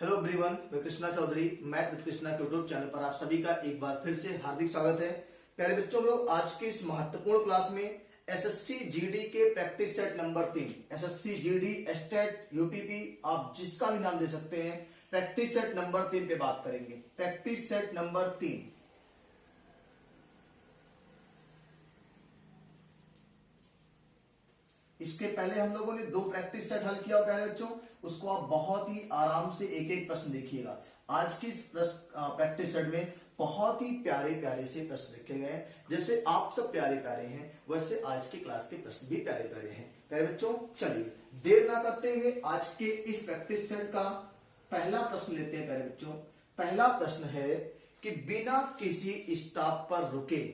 Hello everyone, मैं Krishna Chaudhary math with Krishna के YouTube channel पर आप सभी का एक बार फिर से हार्दिक स्वागत है। प्यारे बच्चों, हम लोग आज के इस महत्वपूर्ण क्लास में एसएससी जीडी के practice set number 3, SSC GD estate UPP आप जिसका भी नाम दे सकते हैं, प्रैक्टिस सेट नंबर 3 पे बात करेंगे। Practice set number 3। इसके पहले हम लोगों ने 2 प्रैक्टिस सेट हल किया प्यारे बच्चों, उसको आप बहुत ही आराम से एक एक प्रश्न देखिएगा। आज की प्रैक्टिस सेट में बहुत ही प्यारे प्यारे से प्रश्न रखे गए हैं। जैसे आप सब प्यारे प्यारे हैं वैसे आज की क्लास के प्रश्न भी प्यारे प्यारे हैं। प्यारे बच्चों, चलिए देर ना करते हुए आज के इस प्रैक्टिस सेट का पहला प्रश्न लेते हैं। प्यारे बच्चों, पहला प्रश्न है कि बिना किसी स्टॉप पर रुके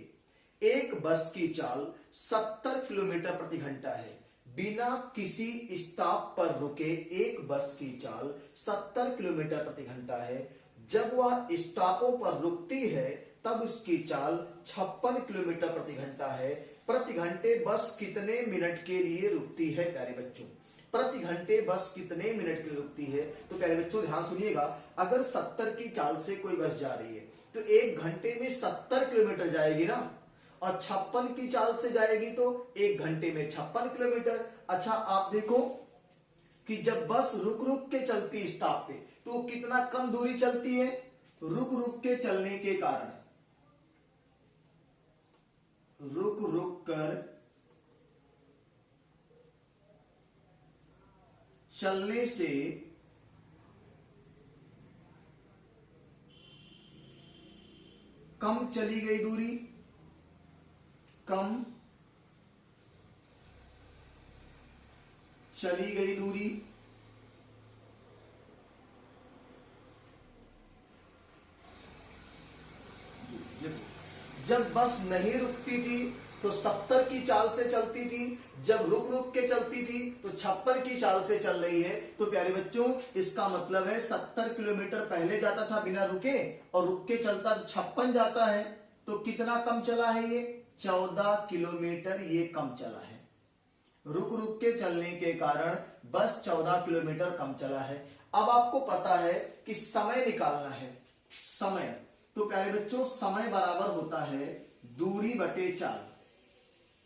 एक बस की चाल 70 किलोमीटर प्रति घंटा है। बिना किसी स्टॉप पर रुके एक बस की चाल 70 किलोमीटर प्रति घंटा है। जब वह स्टॉपों पर रुकती है तब उसकी चाल 56 किलोमीटर प्रति घंटा है। प्रति घंटे बस कितने मिनट के लिए रुकती है? प्यारे बच्चों, प्रति घंटे बस कितने मिनट के लिए रुकती है? तो प्यारे बच्चों ध्यान सुनिएगा, अगर 70 की चाल से कोई बस जा रही है तो एक घंटे में 70 किलोमीटर जाएगी ना, और 56 की चाल से जाएगी तो एक घंटे में 56 किलोमीटर। अच्छा, आप देखो कि जब बस रुक रुक के चलती स्टॉप पे तो कितना कम दूरी चलती है। रुक रुक के चलने के कारण, रुक रुक कर चलने से कम चली गई दूरी, कम चली गई दूरी जब बस नहीं रुकती थी तो 70 की चाल से चलती थी, जब रुक रुक के चलती थी तो 56 की चाल से चल रही है। तो प्यारे बच्चों, इसका मतलब है 70 किलोमीटर पहले जाता था बिना रुके, और रुक के चलता तो 56 जाता है। तो कितना कम चला है ये? 14 किलोमीटर ये कम चला है। रुक रुक के चलने के कारण बस 14 किलोमीटर कम चला है। अब आपको पता है कि समय निकालना है। समय, तो प्यारे बच्चों समय बराबर होता है दूरी बटे चाल,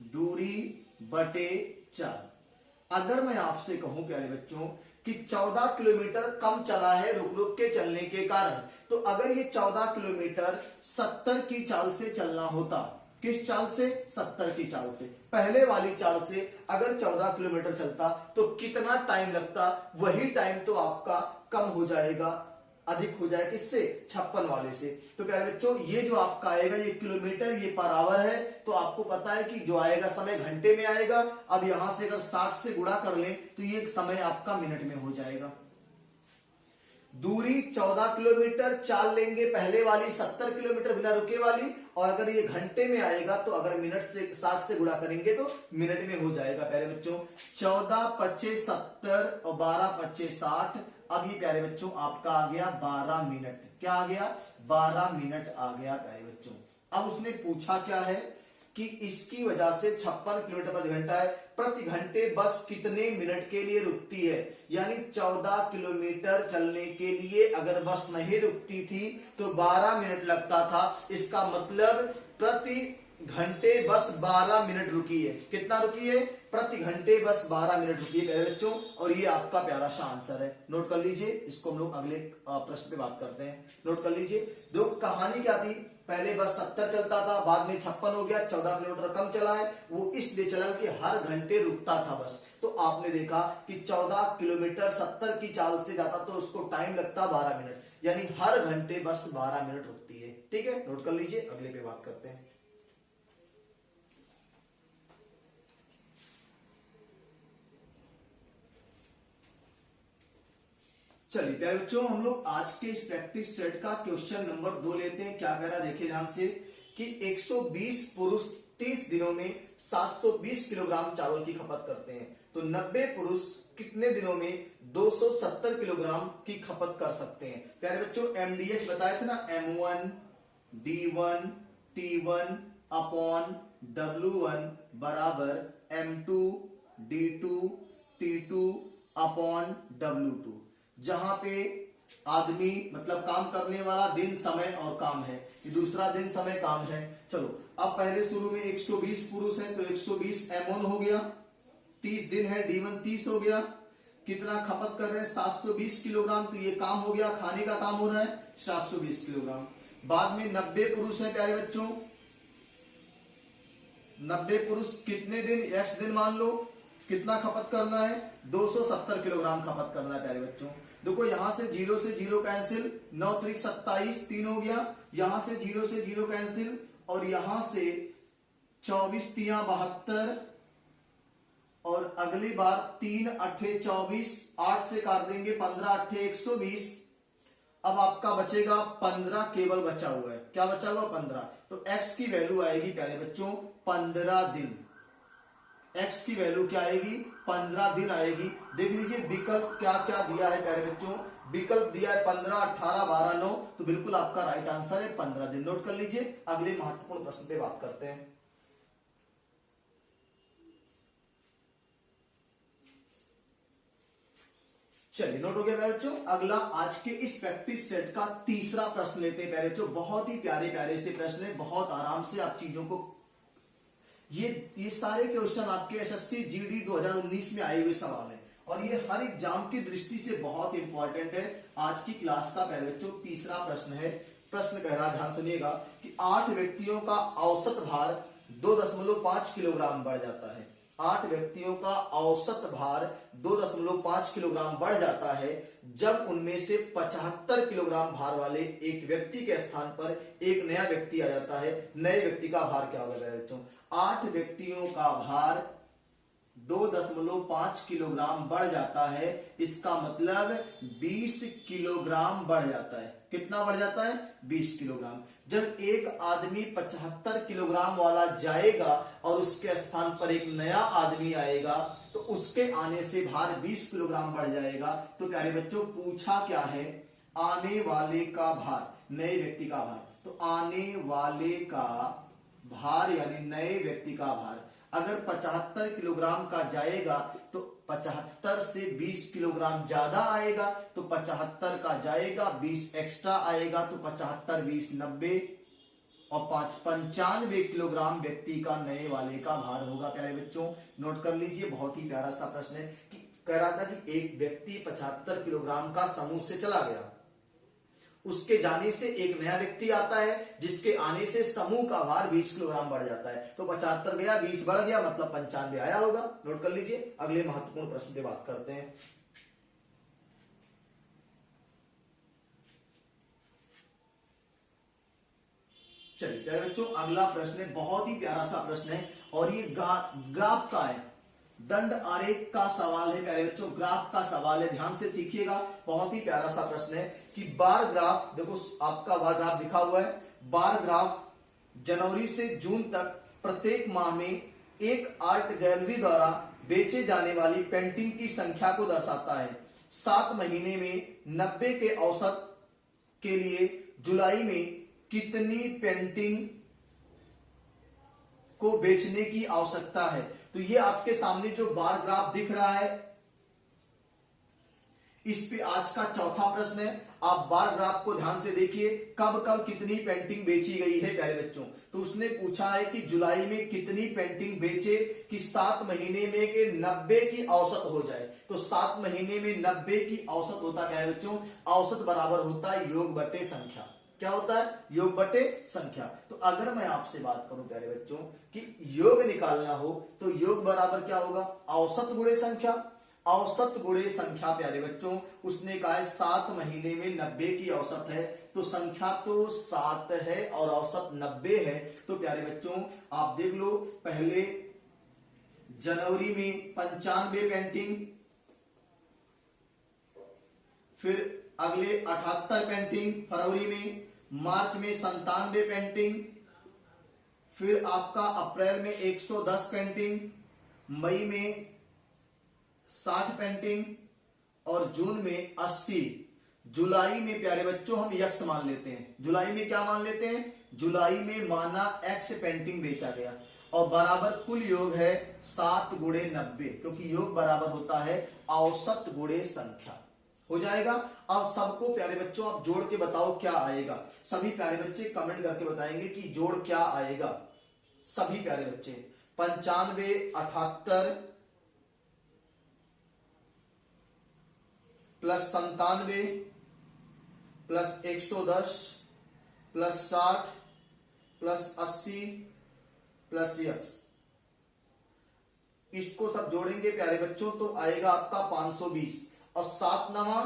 दूरी बटे चाल। अगर मैं आपसे कहूं प्यारे बच्चों कि 14 किलोमीटर कम चला है रुक रुक के चलने के कारण, तो अगर ये 14 किलोमीटर 70 की चाल से चलना होता, किस चाल से? 70 की चाल से, पहले वाली चाल से अगर 14 किलोमीटर चलता तो कितना टाइम लगता? वही टाइम तो आपका कम हो जाएगा, अधिक हो जाए किससे? 56 वाले से। तो प्यारे बच्चों, ये जो आपका आएगा ये किलोमीटर, ये पर आवर है, तो आपको पता है कि जो आएगा समय घंटे में आएगा। अब यहां से अगर 60 से गुणा कर लें तो ये समय आपका मिनट में हो जाएगा। दूरी 14 किलोमीटर, चाल लेंगे पहले वाली 70 किलोमीटर बिना रुके वाली, और अगर ये घंटे में आएगा तो अगर मिनट से 60 से गुणा करेंगे तो मिनट में हो जाएगा। प्यारे बच्चों, 14 पच्चीस 70 और 12 पच्चीस 60। अब ये प्यारे बच्चों आपका आ गया 12 मिनट। क्या आ गया? 12 मिनट आ गया प्यारे बच्चों। अब उसने पूछा क्या है कि इसकी वजह से 56 किलोमीटर प्रति घंटा है, प्रति घंटे बस कितने मिनट के लिए रुकती है? यानी 14 किलोमीटर चलने के लिए अगर बस नहीं रुकती थी तो 12 मिनट लगता था। इसका मतलब प्रति घंटे बस 12 मिनट रुकी है। कितना रुकी है? प्रति घंटे बस 12 मिनट रुकी है प्यारे बच्चों, और ये आपका प्यारा सा आंसर है। नोट कर लीजिए, इसको हम लोग अगले प्रश्न पे बात करते हैं। नोट कर लीजिए, दो कहानी क्या थी, पहले बस 70 चलता था, बाद में 56 हो गया, 14 किलोमीटर कम चला है। वो इसलिए चला कि हर घंटे रुकता था बस। तो आपने देखा कि 14 किलोमीटर 70 की चाल से जाता तो उसको टाइम लगता 12 मिनट, यानी हर घंटे बस 12 मिनट रुकती है। ठीक है, नोट कर लीजिए, अगले पे बात करते हैं। चलिए प्यारे बच्चों, हम लोग आज के इस प्रैक्टिस सेट का क्वेश्चन नंबर 2 लेते हैं। क्या कह रहा है देखिए ध्यान से कि 120 पुरुष 30 दिनों में 720 किलोग्राम चावल की खपत करते हैं, तो 90 पुरुष कितने दिनों में 270 किलोग्राम की खपत कर सकते हैं? प्यारे बच्चों, एमडीएच बताए थे ना, M1 D1 T1 upon W1 बराबर M2 D2 T2 upon W2, जहां पे आदमी मतलब काम करने वाला, दिन समय और काम है, ये दूसरा दिन समय काम है। चलो अब पहले शुरू में 120 पुरुष है तो 120 M1 हो गया, 30 दिन है D1 30 हो गया, कितना खपत कर रहे हैं 720 किलोग्राम, तो ये काम हो गया, खाने का काम हो रहा है 720 किलोग्राम। बाद में 90 पुरुष है प्यारे बच्चों, 90 पुरुष कितने दिन, x दिन मान लो, कितना खपत करना है 270 किलोग्राम खपत करना है प्यारे बच्चों। देखो यहां से 0 से 0 कैंसिल, 9 त्रिक 27 3 हो गया, यहां से 0 से 0 कैंसिल, और यहां से 24 तिया 72, और अगली बार 3 अट्ठे 24, 8 से काट देंगे 15 अट्ठे 120। अब आपका बचेगा 15, केवल बचा हुआ है, क्या बचा हुआ 15, तो x की वैल्यू आएगी प्यारे बच्चों 15 दिन। x की वैल्यू क्या आएगी 15 दिन आएगी। देख लीजिए विकल्प क्या क्या दिया है प्यारे बच्चों, विकल्प दिया है 15, 18, 12, 9, तो बिल्कुल आपका राइट आंसर है 15 दिन। नोट कर लीजिए, अगले महत्वपूर्ण प्रश्न पे बात करते हैं। चलिए नोट हो गया प्यारे बच्चों। अगला आज के इस प्रैक्टिस सेट का तीसरा प्रश्न लेते हैं प्यारे बच्चों। बहुत ही प्यारे प्यारे से प्रश्न है, बहुत आराम से आप चीजों को, ये सारे क्वेश्चन आपके एसएससी जीडी 2019 में आए हुए सवाल है, और ये हर एग्जाम की दृष्टि से बहुत इंपॉर्टेंट है। आज की क्लास का प्यारे बच्चों तीसरा प्रश्न है। प्रश्न कह रहा है, ध्यान सुनिएगा, कि 8 व्यक्तियों का औसत भार 2.5 किलोग्राम बढ़ जाता है। 8 व्यक्तियों का औसत भार 2.5 किलोग्राम बढ़ जाता है जब उनमें से 75 किलोग्राम भार वाले एक व्यक्ति के स्थान पर एक नया व्यक्ति आ जाता है। नए व्यक्ति का भार क्या होगा बच्चों, 8 व्यक्तियों का भार 2.5 किलोग्राम बढ़ जाता है, इसका मतलब 20 किलोग्राम बढ़ जाता है। कितना बढ़ जाता है 20 किलोग्राम। जब एक आदमी 75 किलोग्राम वाला जाएगा और उसके स्थान पर एक नया आदमी आएगा तो उसके आने से भार 20 किलोग्राम बढ़ जाएगा। तो प्यारे बच्चों पूछा क्या है, आने वाले का भार, नए व्यक्ति का भार, तो आने वाले का भार यानी नए व्यक्ति का भार अगर 75 किलोग्राम का जाएगा तो 75 से 20 किलोग्राम ज्यादा आएगा, तो 75 का जाएगा 20 एक्स्ट्रा आएगा, तो 75 20 90 और 95 किलोग्राम व्यक्ति का नए वाले का भार होगा। प्यारे बच्चों नोट कर लीजिए, बहुत ही प्यारा सा प्रश्न है कि कह रहा था कि एक व्यक्ति 75 किलोग्राम का समूह से चला गया, उसके जाने से एक नया व्यक्ति आता है जिसके आने से समूह का भार 20 किलोग्राम बढ़ जाता है। तो 75 गया 20 बढ़ गया, मतलब 95 आया होगा। नोट कर लीजिए, अगले महत्वपूर्ण प्रश्न पे बात करते हैं। चलिए बच्चों अगला प्रश्न है, बहुत ही प्यारा सा प्रश्न है, और ये ग्राफ का है, दंड आरेख का सवाल है प्यारे बच्चों, ग्राफ का सवाल है, ध्यान से सीखिएगा। बहुत ही प्यारा सा प्रश्न है कि बार ग्राफ, देखो आपका बार ग्राफ दिखा हुआ है, बार ग्राफ जनवरी से जून तक प्रत्येक माह में एक आर्ट गैलरी द्वारा बेचे जाने वाली पेंटिंग की संख्या को दर्शाता है। 7 महीने में 90 के औसत के लिए जुलाई में कितनी पेंटिंग को बेचने की आवश्यकता है। तो ये आपके सामने जो बार ग्राफ दिख रहा है, इस पे आज का चौथा प्रश्न है। आप बार ग्राफ को ध्यान से देखिए, कब कब कितनी पेंटिंग बेची गई है प्यारे बच्चों। तो उसने पूछा है कि जुलाई में कितनी पेंटिंग बेचे कि 7 महीने में के 90 की औसत हो जाए। तो 7 महीने में 90 की औसत होता है बच्चों, औसत बराबर होता है योग बटे संख्या। क्या होता है, योग बटे संख्या। तो अगर मैं आपसे बात करूं प्यारे बच्चों कि योग निकालना हो तो योग बराबर क्या होगा, औसत गुणे संख्या। औसत गुणे संख्या प्यारे बच्चों, उसने कहा है 7 महीने में 90 की औसत है, तो संख्या तो 7 है और औसत 90 है। तो प्यारे बच्चों आप देख लो, पहले जनवरी में 95 पेंटिंग, फिर अगले 78 पेंटिंग फरवरी में, मार्च में 97 पेंटिंग, फिर आपका अप्रैल में 110 पेंटिंग, मई में 60 पेंटिंग और जून में 80। जुलाई में प्यारे बच्चों हम यक्स मान लेते हैं। जुलाई में क्या मान लेते हैं, जुलाई में माना एक्स पेंटिंग बेचा गया और बराबर कुल योग है 7 गुणे 90, क्योंकि योग बराबर होता है औसत गुणे संख्या। हो जाएगा। अब सबको प्यारे बच्चों आप जोड़ के बताओ क्या आएगा। सभी प्यारे बच्चे कमेंट करके बताएंगे कि जोड़ क्या आएगा। सभी प्यारे बच्चे 95, 78 plus 97 plus 110 plus 60 plus 80 plus x, इसको सब जोड़ेंगे प्यारे बच्चों तो आएगा आपका 520 और 7 नवा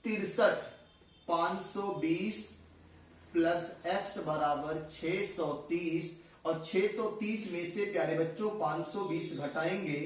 63, 520 प्लस x बराबर 630 और 630 में से प्यारे बच्चों 520 घटाएंगे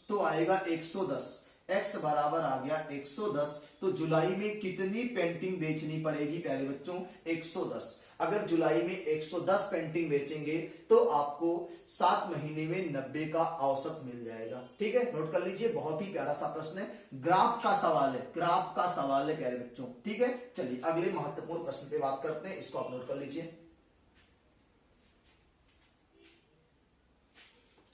तो आएगा 110। x बराबर आ गया 110। तो जुलाई में कितनी पेंटिंग बेचनी पड़ेगी प्यारे बच्चों? 110। अगर जुलाई में 110 पेंटिंग बेचेंगे तो आपको 7 महीने में 90 का औसत मिल जाएगा। ठीक है, नोट कर लीजिए, बहुत ही प्यारा सा प्रश्न है, ग्राफ का सवाल है, ग्राफ का सवाल है प्यारे बच्चों। ठीक है, चलिए अगले महत्वपूर्ण प्रश्न पे बात करते हैं, इसको आप नोट कर लीजिए।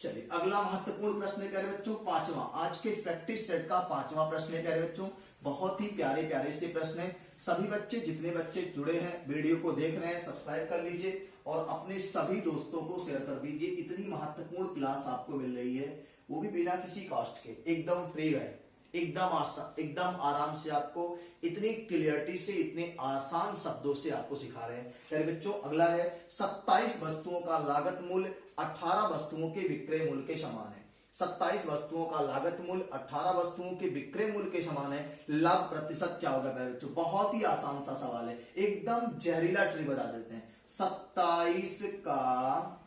चलिए अगला महत्वपूर्ण प्रश्न है प्यारे बच्चों, पांचवा, आज के इस प्रैक्टिस सेट का पांचवा प्रश्न है प्यारे बच्चों। बहुत ही प्यारे प्यारे से प्रश्न है। सभी बच्चे, जितने बच्चे जुड़े हैं, वीडियो को देख रहे हैं, सब्सक्राइब कर लीजिए और अपने सभी दोस्तों को शेयर कर दीजिए। इतनी महत्वपूर्ण क्लास आपको मिल रही है, वो भी बिना किसी कॉस्ट के, एकदम फ्री है, एकदम आसान, एकदम आराम से आपको इतनी क्लियरिटी से, इतने आसान शब्दों से आपको सिखा रहे हैं प्यारे बच्चों। अगला है 27 वस्तुओं का लागत मूल्य 18 वस्तुओं के विक्रय मूल्य के समान है। 27 वस्तुओं का लागत मूल्य 18 वस्तुओं के विक्रय मूल्य के समान है, लाभ प्रतिशत क्या होगा प्यारे बच्चों? बहुत ही आसान सा सवाल है, एकदम जहरीला ट्री बता देते हैं। 27 का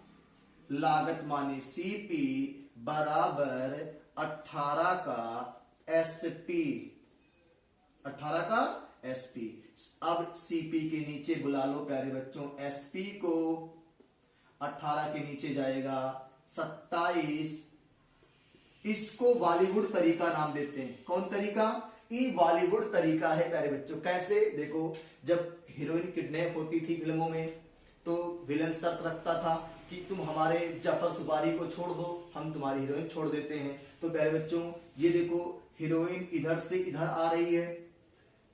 लागत माने सीपी बराबर 18 का एसपी, 18 का एसपी। अब सीपी के नीचे बुला लो प्यारे बच्चों एसपी को, 18 के नीचे जाएगा 27। इसको बॉलीवुड तरीका नाम देते हैं। कौन तरीका? ये बॉलीवुड तरीका है प्यारे बच्चों। कैसे? देखो, जब हीरोइन किडनैप होती थी फिल्मों में तो विलन शर्त रखता था कि तुम हमारे जफर सुपारी को छोड़ दो, हम तुम्हारी हीरोइन छोड़ देते हैं। तो प्यारे बच्चों ये देखो, हीरोइन इधर से इधर आ रही है,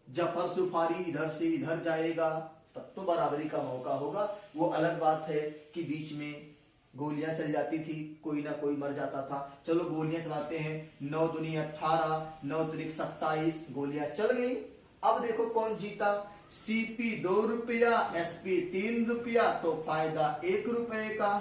जफर सुपारी इधर से इधर जाएगा, तब तो बराबरी का मौका होगा। वो अलग बात है कि बीच में गोलियां चल जाती थी, कोई ना कोई मर जाता था। चलो गोलियां चलाते हैं, 9 दूनी 18, 9 त्रिक 27, गोलियां चल गई। अब देखो कौन जीता, सीपी 2 रुपया, एसपी 3 रुपया, तो फायदा 1 रुपए का।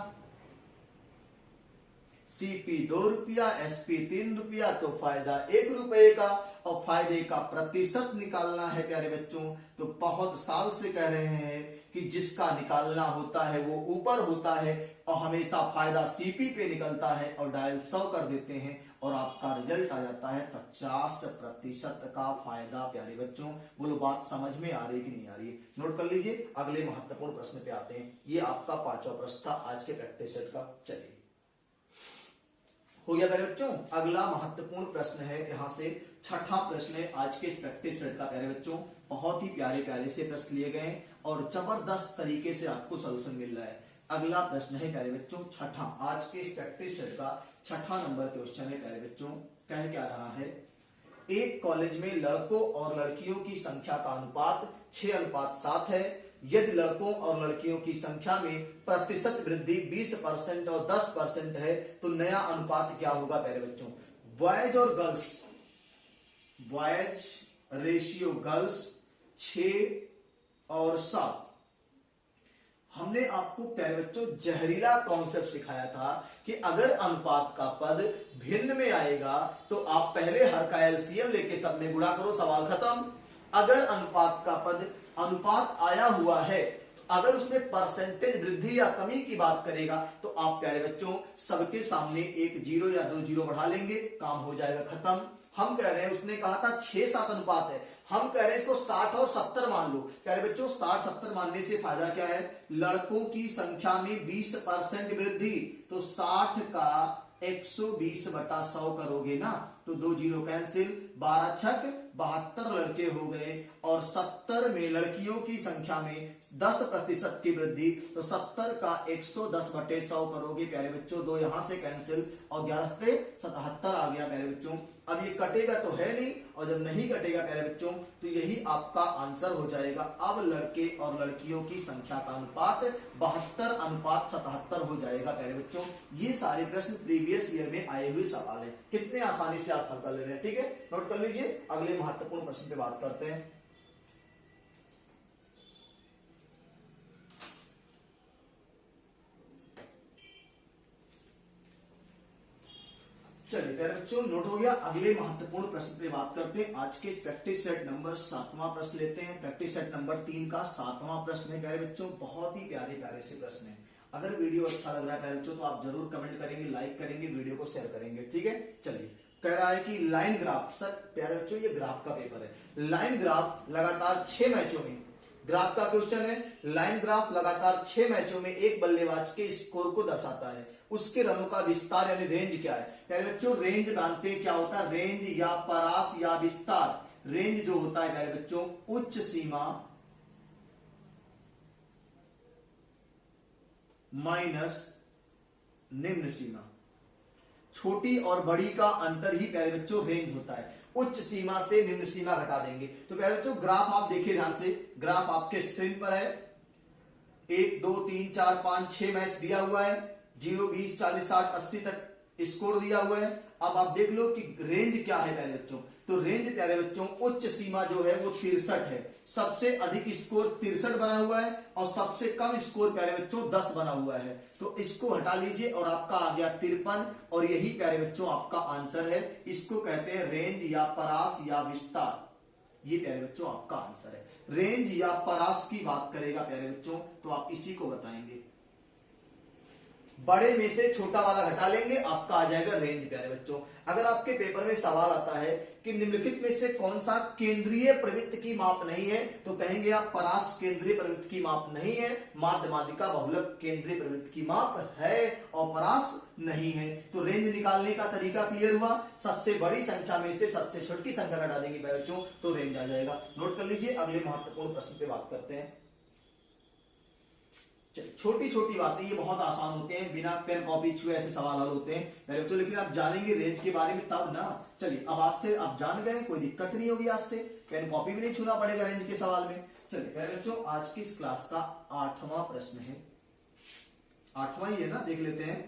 सीपी 2 रुपया, एसपी 3 रुपया, तो फायदा 1 रुपए का। और फायदे का प्रतिशत निकालना है प्यारे बच्चों, तो बहुत साल से कह रहे हैं कि जिसका निकालना होता है वो ऊपर होता है और हमेशा फायदा सीपी पे निकलता है। और डायल 100 कर देते हैं और आपका रिजल्ट आ जाता है 50% का फायदा प्यारे बच्चों। बोलो बात समझ में आ रही कि नहीं आ रही है? नोट कर लीजिए, अगले महत्वपूर्ण प्रश्न पे आते हैं। ये आपका 5वां प्रश्न था आज के प्रैक्टिस सेट का। चलिए हो गया प्यारे बच्चों। अगला महत्वपूर्ण प्रश्न है, यहां से 6ठा प्रश्न है आज के इस प्रैक्टिस सेट का प्यारे बच्चों। बहुत ही प्यारे प्यारे से प्रश्न लिए गए और जबरदस्त तरीके से आपको सोल्यूशन मिल रहा है। अगला प्रश्न है प्यारे बच्चों 6ठा, आज के इस प्रैक्टिस सेट का 6ठा नंबर क्वेश्चन है प्यारे बच्चों। कह क्या रहा है, एक कॉलेज में लड़कों और लड़कियों की संख्या का अनुपात 6:7 है। यदि लड़कों और लड़कियों की संख्या में प्रतिशत वृद्धि 20% और 10% है तो नया अनुपात क्या होगा प्यारे बच्चों? बॉयज और गर्ल्स, बॉयज रेशियो गर्ल्स 6 और 7। हमने आपको प्यारे बच्चों जहरीला कॉन्सेप्ट सिखाया था कि अगर अनुपात का पद भिन्न में आएगा तो आप पहले हर का एलसीएम लेके सब में गुणा करो, सवाल खत्म। अगर अनुपात का पद, अनुपात आया हुआ है, तो अगर उसमें परसेंटेज वृद्धि या कमी की बात करेगा तो आप प्यारे बच्चों सबके सामने एक 0 या 2 0 बढ़ा लेंगे, काम हो जाएगा खत्म। हम कह रहे हैं, उसने कहा था 6-7 अनुपात है, हम कह रहे हैं इसको 60 और 70 मान लो। प्यारे बच्चों 60-70 मानने से फायदा क्या है? लड़कों की संख्या में 20% वृद्धि, तो 60 का 120/100 करोगे ना तो 2 जीरो कैंसिल, 12 छक 72 लड़के हो गए, और 70 में लड़कियों की संख्या में 10% की वृद्धि, तो 70 का 110/100 करोगे प्यारे बच्चों, 2 यहां से कैंसिल और 11 से 77 आ गया प्यारे बच्चों। अब ये कटेगा तो है नहीं, और जब नहीं कटेगा प्यारे बच्चों तो यही आपका आंसर हो जाएगा। अब लड़के और लड़कियों की संख्या का अनुपात 72:77 हो जाएगा प्यारे बच्चों। ये सारे प्रश्न प्रीवियस ईयर में आए हुए सवाल हैं, कितने आसानी से आप हल कर ले रहे हैं। ठीक है, नोट कर लीजिए। अगले महत्वपूर्ण प्रश्न पे बात करते हैं। चलिए प्यारे बच्चों, नोट हो गया। अगले महत्वपूर्ण प्रश्न पे बात करते हैं। आज के इस प्रैक्टिस सेट नंबर 7वां प्रश्न लेते हैं। प्रैक्टिस सेट नंबर 3 का 7वां प्रश्न है प्यारे बच्चों। बहुत ही प्यारे प्यारे से प्रश्न है। अगर वीडियो अच्छा लग रहा है प्यारे बच्चों तो आप जरूर कमेंट करेंगे, लाइक करेंगे, वीडियो को शेयर करेंगे। ठीक है, चलिए। कह रहा है कि लाइन ग्राफ, सर प्यारे बच्चों ये ग्राफ का पेपर है। लाइन ग्राफ लगातार 6 मैचों में, ग्राफ का क्वेश्चन है, लाइन ग्राफ लगातार 6 मैचों में एक बल्लेबाज के स्कोर को दर्शाता है। उसके रनों का विस्तार यानी रेंज क्या है प्यारे बच्चों? रेंज जानते हैं क्या होता है? रेंज या परास या विस्तार। रेंज जो होता है प्यारे बच्चों उच्च सीमा माइनस निम्न सीमा। छोटी और बड़ी का अंतर ही प्यारे बच्चों रेंज होता है। उच्च सीमा से निम्न सीमा घटा देंगे। तो प्यारे बच्चों ग्राफ आप देखिए ध्यान से, ग्राफ आपके स्क्रीन पर है। 1 2 3 4 5 6 मैच दिया हुआ है, 0 20 40 60 80 तक स्कोर दिया हुआ है। अब आप देख लो कि रेंज क्या है प्यारे बच्चों। तो रेंज प्यारे बच्चों उच्च सीमा जो है वो 63 है, सबसे अधिक स्कोर 63 बना हुआ है, और सबसे कम स्कोर प्यारे बच्चों 10 बना हुआ है। तो इसको हटा लीजिए और आपका आ गया 53, और यही प्यारे बच्चों आपका आंसर है। इसको कहते हैं रेंज या परास या विस्तार। ये प्यारे बच्चों आपका आंसर है। रेंज या परास की बात करेगा प्यारे बच्चों तो आप इसी को बताएंगे। बड़े में से छोटा वाला घटा लेंगे, आपका आ जाएगा रेंज प्यारे बच्चों। अगर आपके पेपर में सवाल आता है कि निम्नलिखित में से कौन सा केंद्रीय प्रवृत्त की माप नहीं है, तो कहेंगे आप परास केंद्रीय प्रवृत्त की माप नहीं है, माध्य माध्यिका बहुलक केंद्रीय प्रवृत्त की माप है, और परास नहीं है। तो रेंज निकालने का तरीका क्लियर हुआ। सबसे बड़ी संख्या में से सबसे छोटी संख्या घटा देंगे प्यारे बच्चों तो रेंज आ जाएगा। नोट कर लीजिए। अगले महत्वपूर्ण प्रश्न पे बात करते हैं। छोटी छोटी बातें ये बहुत आसान होते हैं, बिना पेन कॉपी छुए ऐसे सवाल हल होते हैं मेरे बच्चों, लेकिन आप जानेंगे रेंज के बारे में तब ना। चलिए अब आज से आप जान गए, कोई दिक्कत नहीं होगी, आज से पेन कॉपी भी नहीं छूना पड़ेगा रेंज के सवाल में। चलिए मेरे बच्चों आज की इस क्लास का 8वां प्रश्न है। 8वां ही है ना, देख लेते हैं।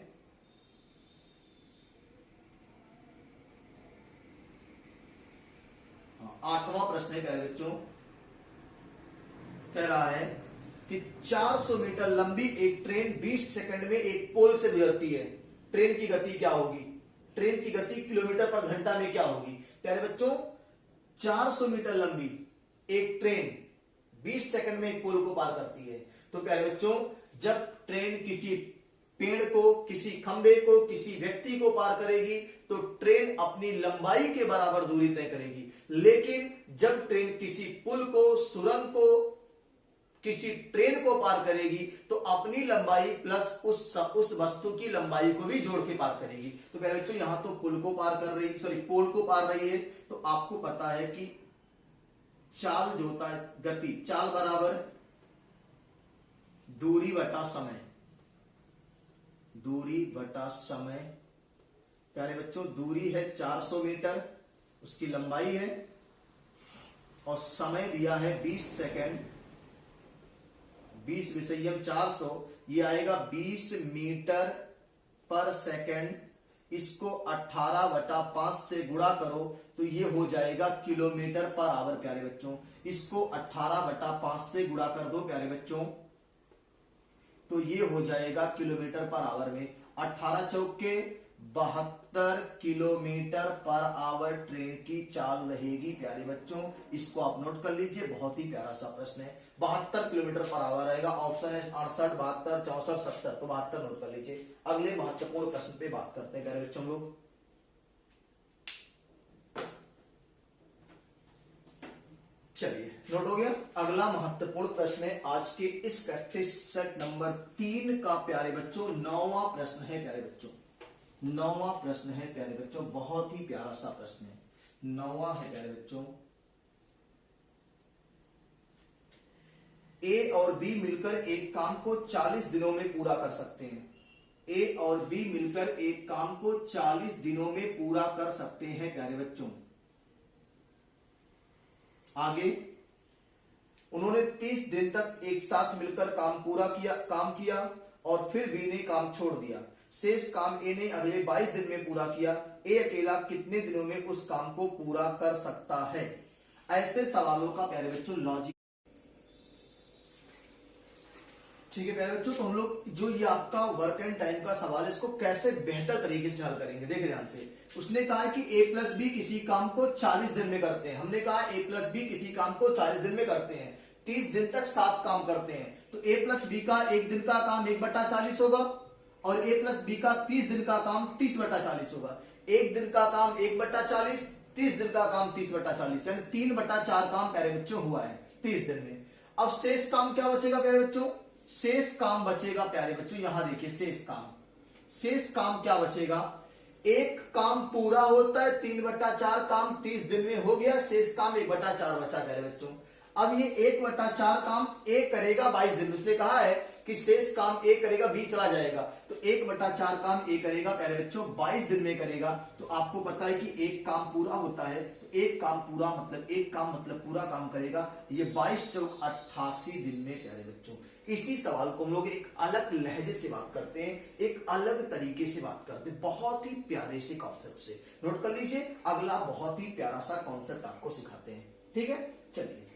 हाँ, 8वां प्रश्न है प्यारे बच्चों। कह रहा है कि 400 मीटर लंबी एक ट्रेन 20 सेकंड में एक पोल से गुजरती है। ट्रेन की गति क्या होगी? ट्रेन की गति किलोमीटर पर घंटा में क्या होगी? प्यारे बच्चों 400 मीटर लंबी एक ट्रेन 20 सेकंड में एक पोल को पार करती है। तो प्यारे बच्चों जब ट्रेन किसी पेड़ को, किसी खंबे को, किसी व्यक्ति को पार करेगी तो ट्रेन अपनी लंबाई के बराबर दूरी तय करेगी। लेकिन जब ट्रेन किसी पुल को, सुरंग को, किसी ट्रेन को पार करेगी तो अपनी लंबाई प्लस उस वस्तु की लंबाई को भी जोड़ के पार करेगी। तो पहले बच्चों यहां तो पुल को पार कर रही, सॉरी पोल को पार रही है, तो आपको पता है कि चाल जो होता है गति, चाल बराबर दूरी बटा समय, दूरी बटा समय। प्यारे बच्चों दूरी है 400 मीटर, उसकी लंबाई है, और समय दिया है 20 सेकेंड। 20 विषयम 400, ये आएगा 20 मीटर पर सेकेंड। इसको 18/5 से गुणा करो तो ये हो जाएगा किलोमीटर पर आवर प्यारे बच्चों। इसको 18/5 से गुणा कर दो प्यारे बच्चों तो ये हो जाएगा किलोमीटर पर आवर में। 18 चौके 72 किलोमीटर पर आवर ट्रेन की चाल रहेगी प्यारे बच्चों। इसको आप नोट कर लीजिए, बहुत ही प्यारा सा प्रश्न है। 72 किलोमीटर पर आवर रहेगा। ऑप्शन है 68, 72, 64, 70, तो 72 नोट कर लीजिए। अगले महत्वपूर्ण प्रश्न पे बात करते हैं प्यारे बच्चों लोग। चलिए नोट हो गया। अगला महत्वपूर्ण प्रश्न है आज के इस प्रैक्टिस सेट नंबर 3 का प्यारे बच्चों 9वां प्रश्न है प्यारे बच्चों। 9वां प्रश्न है प्यारे बच्चों, बहुत ही प्यारा सा प्रश्न है। 9वां है प्यारे बच्चों, ए और बी मिलकर एक काम को 40 दिनों में पूरा कर सकते हैं। ए और बी मिलकर एक काम को 40 दिनों में पूरा कर सकते हैं प्यारे बच्चों। आगे उन्होंने 30 दिन तक एक साथ मिलकर काम किया और फिर बी ने काम छोड़ दिया। शेष काम ए ने अगले 22 दिन में पूरा किया। ए अकेला कितने दिनों में उस काम को पूरा कर सकता है? ऐसे सवालों का प्यारे बच्चों लॉजिक, ठीक है प्यारे बच्चों। तो हम लोग जो ये आपका वर्क एंड टाइम का सवाल है, इसको कैसे बेहतर तरीके से हल करेंगे, देखिए ध्यान से। उसने कहा है कि ए प्लस बी किसी काम को 40 दिन में करते हैं। हमने कहा ए प्लस बी किसी काम को 40 दिन में करते हैं, 30 दिन तक 7 काम करते हैं। तो ए प्लस बी का एक दिन का काम 1/40 होगा और ए प्लस बी का 30 दिन का काम 30/40 होगा। एक दिन का काम 1/40, 30 दिन का काम 30/40, यानी 3/4 काम प्यारे बच्चों हुआ है 30 दिन में। अब शेष काम क्या बचेगा प्यारे बच्चों? शेष काम बचेगा प्यारे बच्चों, यहां देखिए शेष काम क्या बचेगा? एक काम पूरा होता है 3/4 काम 30 दिन में हो गया, शेष काम 1/4 बचा प्यारे बच्चों। अब ये 1/4 काम ए करेगा 22 दिन में। उसने कहा है कि शेष काम ए करेगा, बी चला जाएगा, तो 1/4 काम ए करेगा प्यारे बच्चों 22 दिन में करेगा। तो आपको पता है कि एक काम पूरा होता है, तो एक काम मतलब पूरा काम करेगा, ये 22 चौक 88 दिन में प्यारे बच्चों। इसी सवाल को हम लोग एक अलग लहजे से बात करते हैं, एक अलग तरीके से बात करते हैं, बहुत ही प्यारे से कॉन्सेप्ट से। नोट कर लीजिए, अगला बहुत ही प्यारा सा कॉन्सेप्ट आपको सिखाते हैं, ठीक है। चलिए,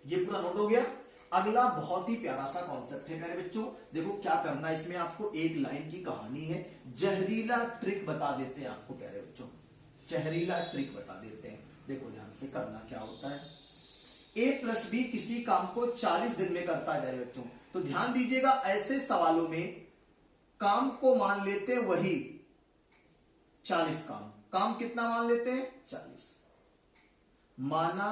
ये पूरा नोट हो गया। अगला बहुत ही प्यारा सा कॉन्सेप्ट है प्यारे बच्चों। देखो क्या करना है इसमें, आपको एक लाइन की कहानी है, जहरीला ट्रिक बता देते हैं आपको प्यारे बच्चों, जहरीला ट्रिक बता देते हैं। देखो ध्यान से करना क्या होता है। ए प्लस बी किसी काम को 40 दिन में करता है प्यारे बच्चों। तो ध्यान दीजिएगा, ऐसे सवालों में काम को मान लेते हैं वही 40 काम कितना मान लेते हैं? 40 माना।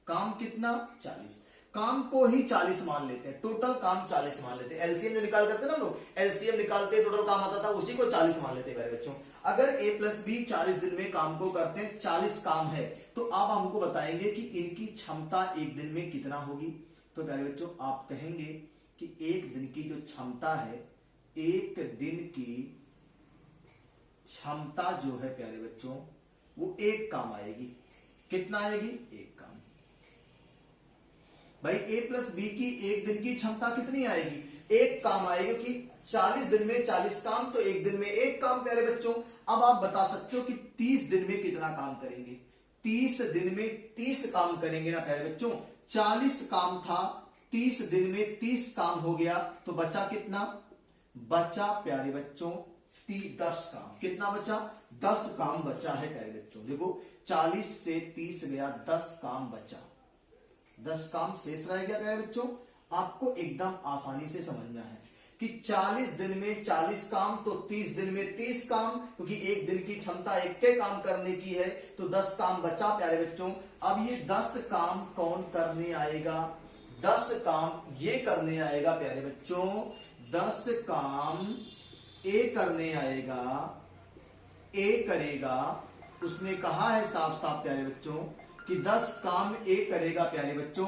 काम कितना? 40। काम को ही 40 मान लेते हैं, टोटल काम 40 मान लेते हैं। एलसीएम जो निकाल करते हैं ना लोग, एलसीएम निकालते टोटल काम आता था, उसी को 40 मान लेते हैं मेरे बच्चों। अगर ए प्लस बी 40 दिन में काम को करते हैं, 40 काम है, तो अब हमको बताएंगे कि इनकी क्षमता एक दिन में कितना होगी। तो प्यारे बच्चों आप कहेंगे कि एक दिन की जो क्षमता है, एक दिन की क्षमता जो है प्यारे बच्चों, वो एक काम आएगी। कितना आएगी? एक काम। भाई ए प्लस बी की एक दिन की क्षमता कितनी आएगी? एक काम आएगा। कि 40 दिन में 40 काम, तो एक दिन में एक काम प्यारे बच्चों। अब आप बता सकते हो कि 30 दिन में कितना काम करेंगे? 30 दिन में 30 काम करेंगे ना प्यारे बच्चों। 40 काम था, 30 दिन में 30 काम हो गया, तो बचा कितना? बचा प्यारे बच्चों 10 काम। कितना बचा? 10 काम बचा है प्यारे बच्चों। देखो 40 से 30 गया, 10 काम बचा, 10 काम शेष रह गया प्यारे बच्चों। आपको एकदम आसानी से समझना है कि 40 दिन में 40 काम, तो 30 दिन में 30 काम, क्योंकि एक दिन की क्षमता एक के काम करने की है, तो 10 काम बचा प्यारे बच्चों। अब ये 10 काम कौन करने आएगा? 10 काम ये करने आएगा प्यारे बच्चों, 10 काम ए करने आएगा, ए करेगा। उसने कहा है साफ साफ प्यारे बच्चों कि 10 काम ए करेगा प्यारे बच्चों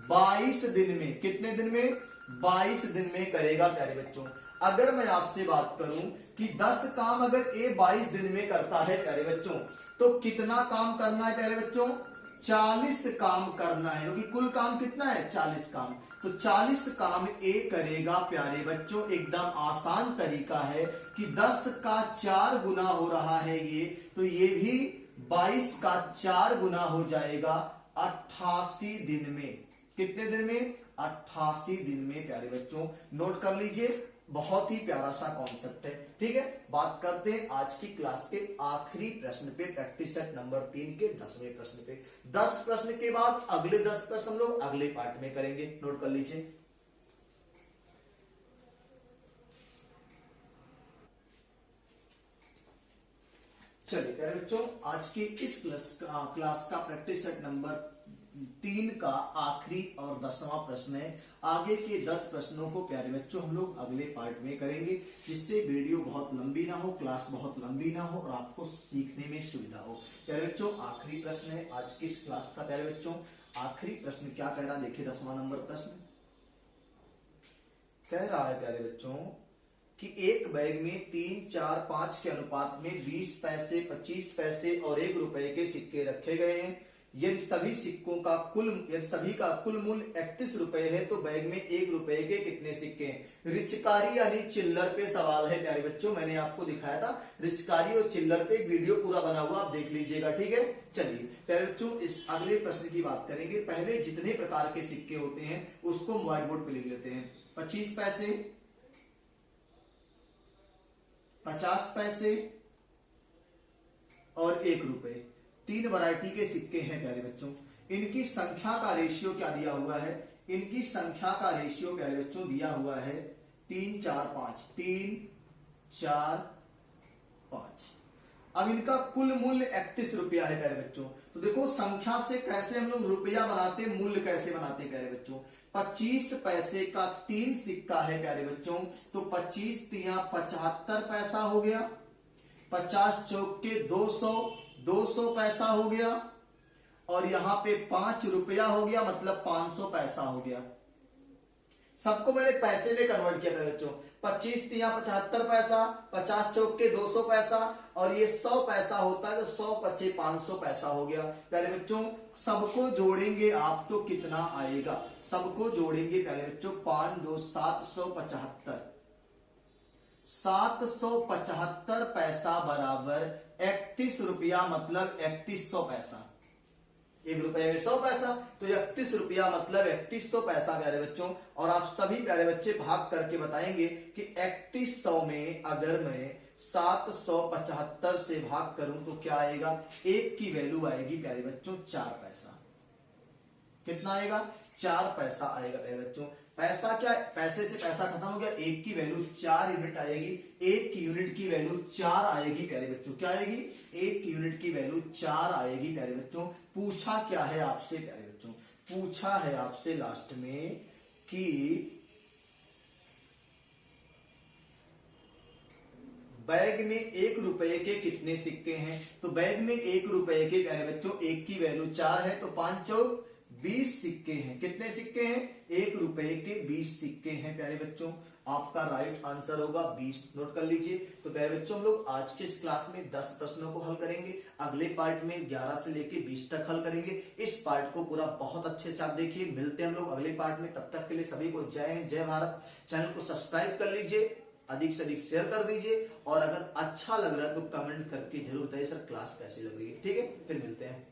22 दिन में। कितने दिन में? 22 दिन में करेगा प्यारे बच्चों। अगर मैं आपसे बात करूं कि 10 काम अगर ए 22 दिन में करता है प्यारे बच्चों, तो कितना काम करना है प्यारे बच्चों? 40 काम करना है, क्योंकि कुल काम कितना है? 40 काम। तो 40 काम ए करेगा प्यारे बच्चों। एकदम आसान तरीका है कि 10 का 4 गुना हो रहा है ये, तो ये भी 22 का 4 गुना हो जाएगा 88 दिन में। कितने दिन में? 88 दिन में प्यारे बच्चों। नोट कर लीजिए, बहुत ही प्यारा सा कॉन्सेप्ट है, ठीक है। बात करते हैं आज की क्लास के आखिरी प्रश्न पे, प्रैक्टिस सेट नंबर 3 के 10वें प्रश्न पे। 10 प्रश्न के बाद अगले 10 प्रश्न हम लोग अगले पार्ट में करेंगे। नोट कर लीजिए। चलिए प्यारे बच्चों, आज की इस क्लास का प्रैक्टिस सेट नंबर 3 का आखिरी और 10वां प्रश्न है। आगे के 10 प्रश्नों को प्यारे बच्चों हम लोग अगले पार्ट में करेंगे, जिससे वीडियो बहुत लंबी ना हो, क्लास बहुत लंबी ना हो और आपको सीखने में सुविधा हो। प्यारे बच्चों आखिरी प्रश्न है आज की इस क्लास का। प्यारे बच्चों आखिरी प्रश्न क्या कह रहा है, देखिए 10वां नंबर प्रश्न कह रहा है प्यारे बच्चों कि एक बैग में 3, 4, 5 के अनुपात में 20 पैसे, 25 पैसे और 1 रुपए के सिक्के रखे गए हैं। यदि सभी का कुल मूल्य 31 रुपए है तो बैग में 1 रुपए के कितने सिक्के हैं। रिचकारी यानी चिल्लर पे सवाल है प्यारे बच्चों, मैंने आपको दिखाया था रिचकारी और चिल्लर पे एक वीडियो पूरा बना हुआ, आप देख लीजिएगा, ठीक है। चलिए प्यारे बच्चों इस अगले प्रश्न की बात करेंगे। पहले जितने प्रकार के सिक्के होते हैं उसको हम व्हाइट बोर्ड पे लिख लेते हैं। 25 पैसे, 50 पैसे और 1 रुपए, 3 वैरायटी के सिक्के हैं प्यारे बच्चों। इनकी संख्या का रेशियो क्या दिया हुआ है, इनकी संख्या का रेशियो प्यारे बच्चों दिया हुआ है 3, 4, 5, 3, 4, 5। अब इनका कुल मूल्य 31 रुपया है प्यारे बच्चों। तो देखो संख्या से कैसे हम लोग रुपया बनाते, मूल्य कैसे बनाते प्यारे बच्चों। 25 पैसे का 3 सिक्का है प्यारे बच्चों, तो 25 तिया 75 पैसा हो गया, 50 चौक के 200, 200 पैसा हो गया और यहां पे 5 रुपया हो गया, मतलब 500 पैसा हो गया। सबको मैंने पैसे में कन्वर्ट किया प्यारे बच्चों। 25 तिया 75 पैसा, 50 चौक के 200 पैसा और ये 100 पैसा होता है तो 100 पचे 500 पैसा हो गया प्यारे बच्चों। सबको जोड़ेंगे आप तो कितना आएगा, सबको जोड़ेंगे प्यारे बच्चों 5, 2, 775, 775 पैसा बराबर 31 रुपया, मतलब 3100 पैसा। 1 रुपए में 100 पैसा तो 31 रुपया मतलब 3100 पैसा प्यारे बच्चों। और आप सभी प्यारे बच्चे भाग करके बताएंगे कि 3100 में अगर मैं 775 से भाग करूं तो क्या आएगा, 1 की वैल्यू आएगी प्यारे बच्चों 4 पैसा। कितना आएगा, 4 पैसा आएगा प्यारे बच्चों। पैसा क्या, पैसे से पैसा खत्म हो गया, 1 की वैल्यू 4 यूनिट आएगी, 1 की यूनिट की वैल्यू 4 आएगी प्यारे बच्चों। क्या आएगी, 1 की यूनिट की वैल्यू 4 आएगी प्यारे बच्चों। पूछा क्या है आपसे प्यारे बच्चों, पूछा है आपसे लास्ट में कि बैग में 1 रुपए के कितने सिक्के हैं। तो बैग में 1 रुपए के प्यारे बच्चों 1 की वैल्यू 4 है तो 5 चौक 20 सिक्के हैं। कितने सिक्के हैं, 1 रुपए के 20 सिक्के हैं प्यारे बच्चों। आपका राइट आंसर होगा 20, नोट कर लीजिए। तो प्यारे बच्चों हम लोग आज के इस क्लास में 10 प्रश्नों को हल करेंगे, अगले पार्ट में 11 से लेके 20 तक हल करेंगे। इस पार्ट को पूरा बहुत अच्छे से आप देखिए। मिलते हैं हम लोग अगले पार्ट में, तब तक के लिए सभी को जय हिंद, जय भारत। चैनल को सब्सक्राइब कर लीजिए, अधिक से अधिक शेयर कर दीजिए और अगर अच्छा लग रहा है तो कमेंट करके जरूर बताइए सर क्लास कैसी लग रही है। ठीक है, फिर मिलते हैं।